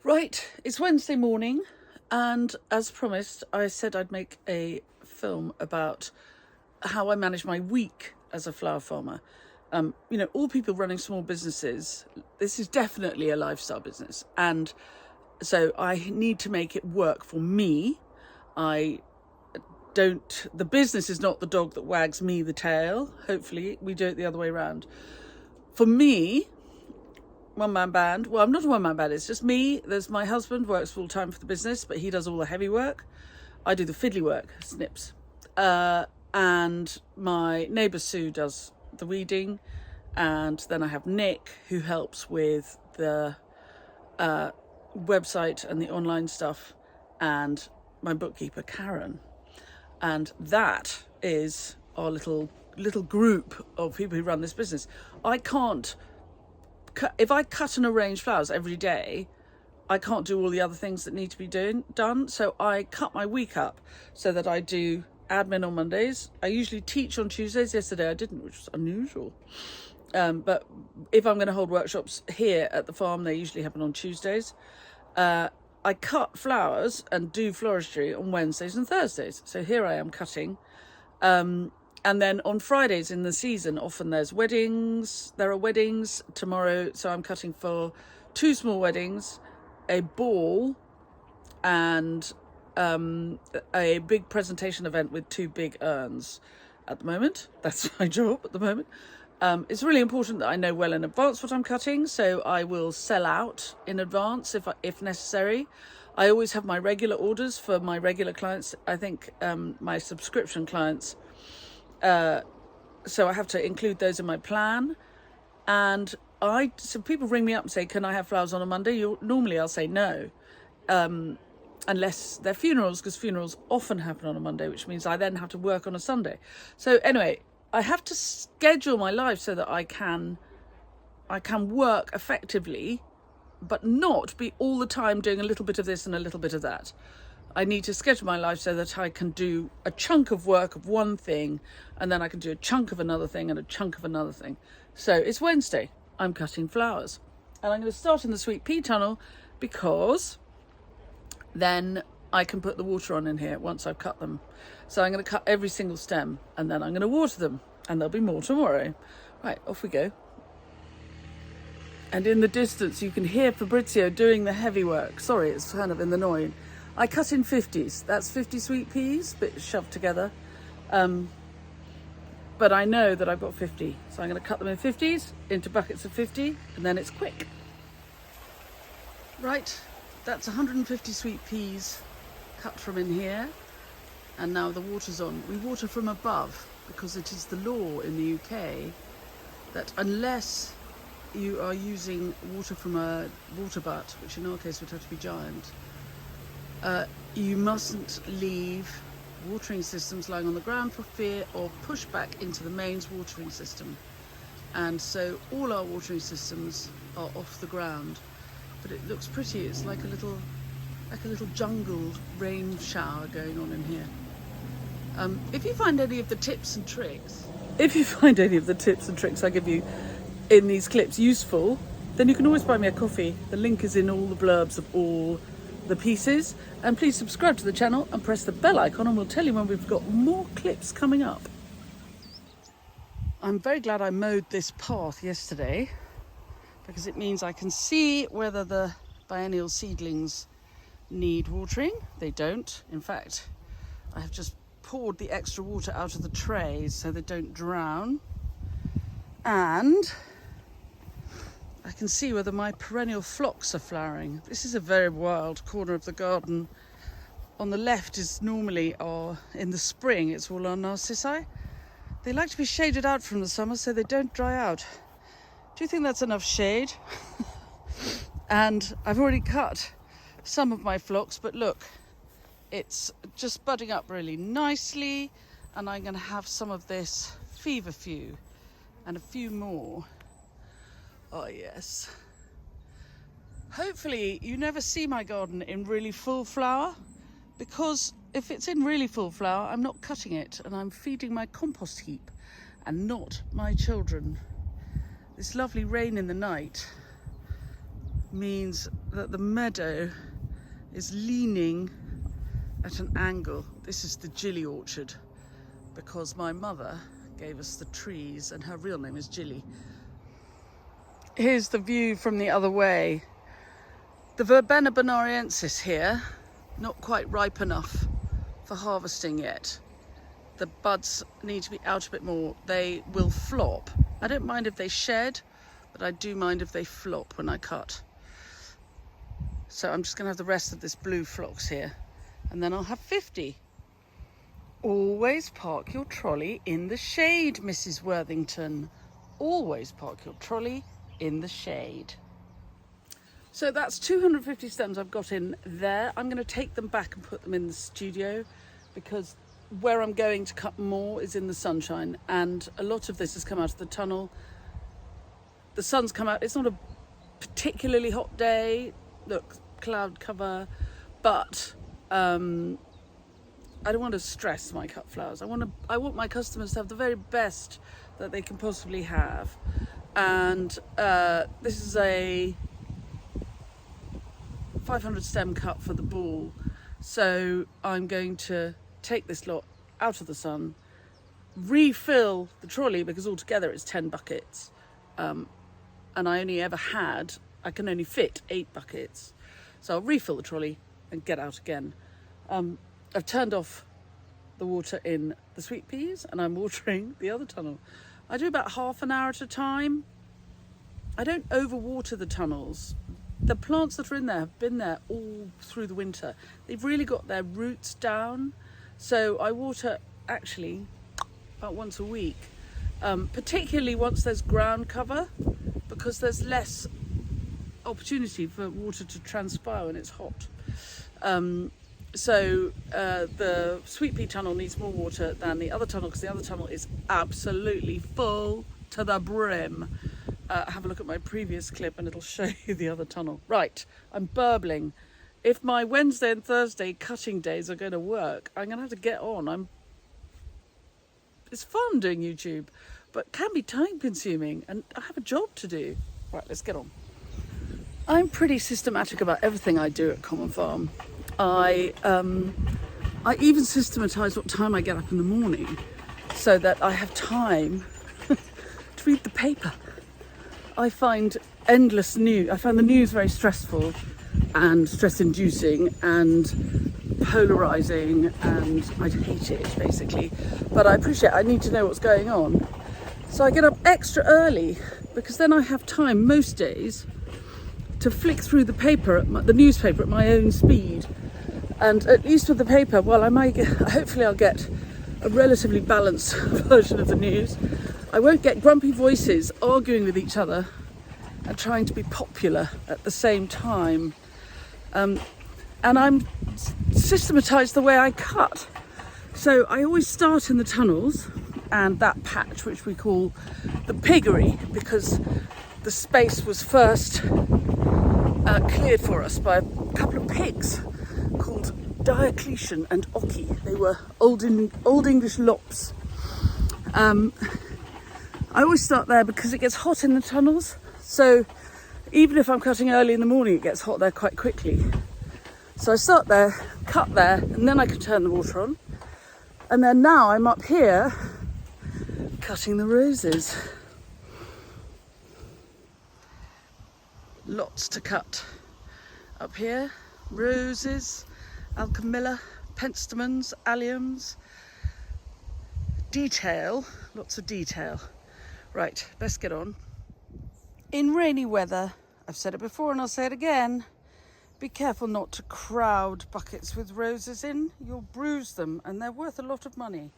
Right, it's Wednesday morning, and as promised, I said I'd make a film about how I manage my week as a flower farmer. All people running small businesses, this is definitely a lifestyle business, and so I need to make it work for me. The business is not the dog that wags me the tail. Hopefully, we do it the other way around. For me, one-man band. Well, I'm not a one-man band. It's just me. There's my husband, works full-time for the business, but he does all the heavy work. I do the fiddly work, snips. And my neighbour Sue does the weeding. And then I have Nick, who helps with the website and the online stuff. And my bookkeeper, Karen. And that is our little group of people who run this business. If I cut and arrange flowers every day, I can't do all the other things that need to be done. So I cut my week up so that I do admin on Mondays. I usually teach on Tuesdays. Yesterday I didn't, which was unusual. But if I'm going to hold workshops here at the farm, they usually happen on Tuesdays. I cut flowers and do floristry on Wednesdays and Thursdays. So here I am cutting. And then on Fridays in the season, often there's weddings. There are weddings tomorrow. So I'm cutting for 2 small weddings, a ball, and a big presentation event with 2 big urns at the moment. That's my job at the moment. It's really important that I know well in advance what I'm cutting. So I will sell out in advance if necessary. I always have my regular orders for my regular clients. I think my subscription clients. So I have to include those in my plan. And so people ring me up and say, can I have flowers on a Monday? Normally I'll say no, unless they're funerals, because funerals often happen on a Monday, which means I then have to work on a Sunday. So anyway, I have to schedule my life so that I can work effectively, but not be all the time doing a little bit of this and a little bit of that. I need to schedule my life so that I can do a chunk of work of one thing, and then I can do a chunk of another thing and a chunk of another thing. So it's Wednesday. I'm cutting flowers. And I'm going to start in the sweet pea tunnel because then I can put the water on in here once I've cut them. So I'm going to cut every single stem and then I'm going to water them, and there'll be more tomorrow. Right, off we go. And in the distance you can hear Fabrizio doing the heavy work. Sorry, it's kind of in the noise. I cut in 50s. That's 50 sweet peas, bit shoved together. But I know that I've got 50. So I'm going to cut them in 50s into buckets of 50, and then it's quick. Right, that's 150 sweet peas cut from in here. And now the water's on. We water from above because it is the law in the UK that unless you are using water from a water butt, which in our case would have to be giant, you mustn't leave watering systems lying on the ground for fear of pushback into the mains watering system. And so all our watering systems are off the ground, but it looks pretty. It's like a little jungle rain shower going on in here. If you find any of the tips and tricks I give you in these clips useful, then you can always buy me a coffee. The link is in all the blurbs of all the pieces, and please subscribe to the channel and press the bell icon, and we'll tell you when we've got more clips coming up. I'm very glad I mowed this path yesterday because it means I can see whether the biennial seedlings need watering. They don't. In fact, I have just poured the extra water out of the trays so they don't drown, and I can see whether my perennial phlox are flowering. This is a very wild corner of the garden. On the left is normally in the spring, it's all our narcissi. They like to be shaded out from the summer so they don't dry out. Do you think that's enough shade? And I've already cut some of my phlox, but look, it's just budding up really nicely, and I'm going to have some of this feverfew and a few more. Oh yes. Hopefully you never see my garden in really full flower, because if it's in really full flower, I'm not cutting it and I'm feeding my compost heap and not my children. This lovely rain in the night means that the meadow is leaning at an angle. This is the Gilly orchard because my mother gave us the trees and her real name is Gilly. Here's the view from the other way. The Verbena bonariensis here, not quite ripe enough for harvesting yet. The buds need to be out a bit more. They will flop. I don't mind if they shed, but I do mind if they flop when I cut. So I'm just going to have the rest of this blue phlox here, and then I'll have 50. Always park your trolley in the shade, Mrs. Worthington. Always park your trolley in the shade. So that's 250 stems I've got in there. I'm going to take them back and put them in the studio because where I'm going to cut more is in the sunshine, and a lot of this has come out of the tunnel. The sun's come out. It's not a particularly hot day. Look, cloud cover, but I don't want to stress my cut flowers. I want my customers to have the very best that they can possibly have. And this is a 500 stem cut for the ball. So I'm going to take this lot out of the sun, refill the trolley because altogether it's 10 buckets. And I can only fit 8 buckets. So I'll refill the trolley and get out again. I've turned off the water in the sweet peas and I'm watering the other tunnel. I do about half an hour at a time. I don't overwater the tunnels. The plants that are in there have been there all through the winter. They've really got their roots down. So I water actually about once a week, particularly once there's ground cover, because there's less opportunity for water to transpire when it's hot. So the sweet pea tunnel needs more water than the other tunnel because the other tunnel is absolutely full to the brim. Have a look at my previous clip and it'll show you the other tunnel. Right, I'm burbling. If my Wednesday and Thursday cutting days are going to work, I'm going to have to get on. It's fun doing YouTube, but can be time consuming and I have a job to do. Right, let's get on. I'm pretty systematic about everything I do at Common Farm. I even systematise what time I get up in the morning so that I have time to read the paper. I find endless news. I find the news very stressful and stress-inducing and polarising, and I hate it basically. But I appreciate I need to know what's going on. So I get up extra early because then I have time most days to flick through the paper, the newspaper at my own speed. And at least with the paper, well, hopefully I'll get a relatively balanced version of the news. I won't get grumpy voices arguing with each other and trying to be popular at the same time. And I'm systematised the way I cut. So I always start in the tunnels and that patch, which we call the piggery, because the space was first cleared for us by a couple of pigs called Diocletian and Occy. They were Old English lops. I always start there because it gets hot in the tunnels. So even if I'm cutting early in the morning, it gets hot there quite quickly. So I start there, cut there, and then I can turn the water on. And then now I'm up here cutting the roses. Lots to cut up here. Roses, alchemilla, penstemons, alliums. Detail, lots of detail. Right, let's get on. In rainy weather, I've said it before and I'll say it again, be careful not to crowd buckets with roses in. You'll bruise them and they're worth a lot of money.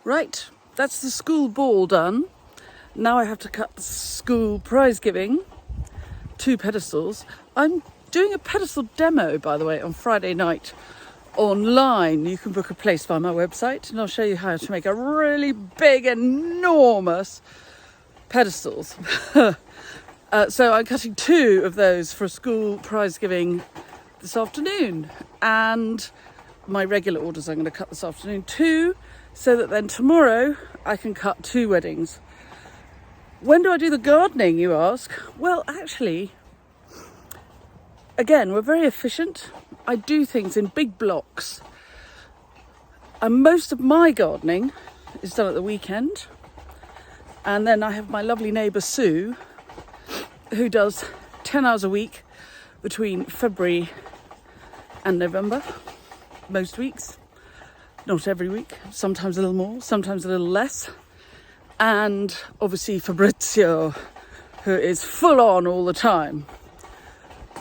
Right, that's the school ball done. Now I have to cut the school prize giving. 2 pedestals. I'm doing a pedestal demo, by the way, on Friday night online. You can book a place via my website and I'll show you how to make a really big, enormous pedestals. So I'm cutting 2 of those for a school prize giving this afternoon, and my regular orders I'm going to cut this afternoon too, so that then tomorrow I can cut 2 weddings. When do I do the gardening, you ask? Well, actually, again, we're very efficient. I do things in big blocks. And most of my gardening is done at the weekend. And then I have my lovely neighbour Sue, who does 10 hours a week between February and November, most weeks. Not every week, sometimes a little more, sometimes a little less. And obviously Fabrizio, who is full on all the time.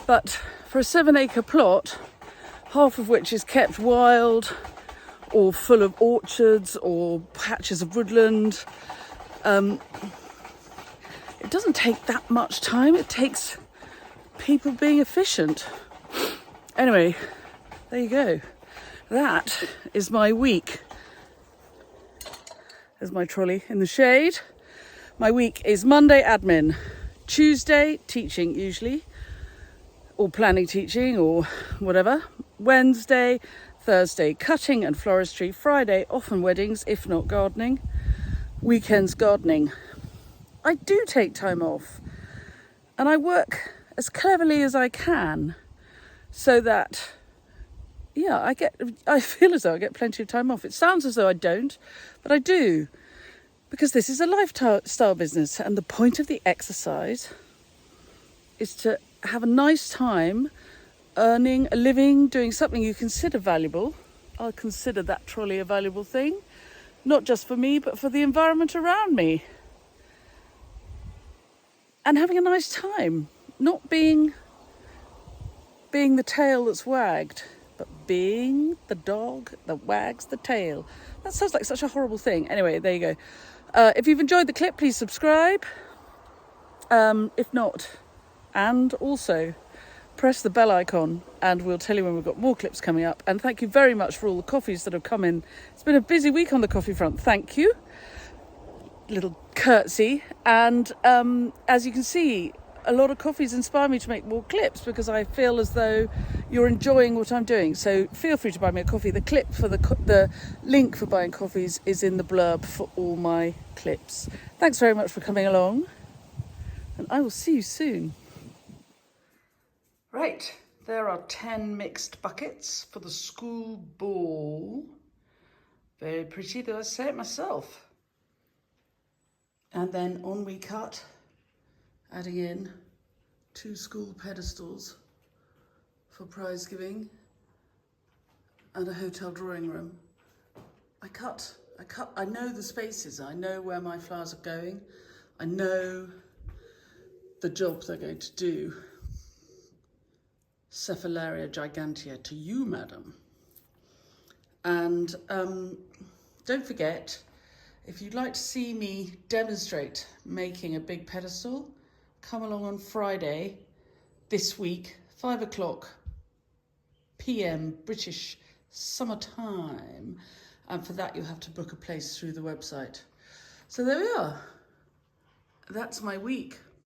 But for a 7-acre plot, half of which is kept wild or full of orchards or patches of woodland, it doesn't take that much time. It takes people being efficient. Anyway, there you go. That is my week. There's my trolley in the shade. My week is Monday admin, Tuesday teaching usually, or planning teaching or whatever. Wednesday, Thursday cutting and floristry. Friday often weddings, if not gardening. Weekends gardening. I do take time off and I work as cleverly as I can so that, yeah, I feel as though I get plenty of time off. It sounds as though I don't, but I do, because this is a lifestyle business and the point of the exercise is to have a nice time earning a living, doing something you consider valuable. I'll consider that trolley a valuable thing, not just for me, but for the environment around me. And having a nice time, not being the tail that's wagged, but being the dog that wags the tail. That sounds like such a horrible thing. Anyway, there you go. If you've enjoyed the clip, please subscribe. If not, and also press the bell icon and we'll tell you when we've got more clips coming up. And thank you very much for all the coffees that have come in. It's been a busy week on the coffee front. Thank you. Little curtsy. And as you can see, a lot of coffees inspire me to make more clips because I feel as though you're enjoying what I'm doing. So feel free to buy me a coffee. The clip for the link for buying coffees is in the blurb for all my clips. Thanks very much for coming along, and I will see you soon. Right, there are 10 mixed buckets for the school ball. Very pretty, though I say it myself. And then on we cut, adding in 2 school pedestals for prize giving and a hotel drawing room. I know the spaces, I know where my flowers are going, I know the job they're going to do. Cephalaria gigantea to you, madam. And don't forget, if you'd like to see me demonstrate making a big pedestal, come along on Friday this week, 5 p.m. British summertime. And for that, you have to book a place through the website. So there we are. That's my week.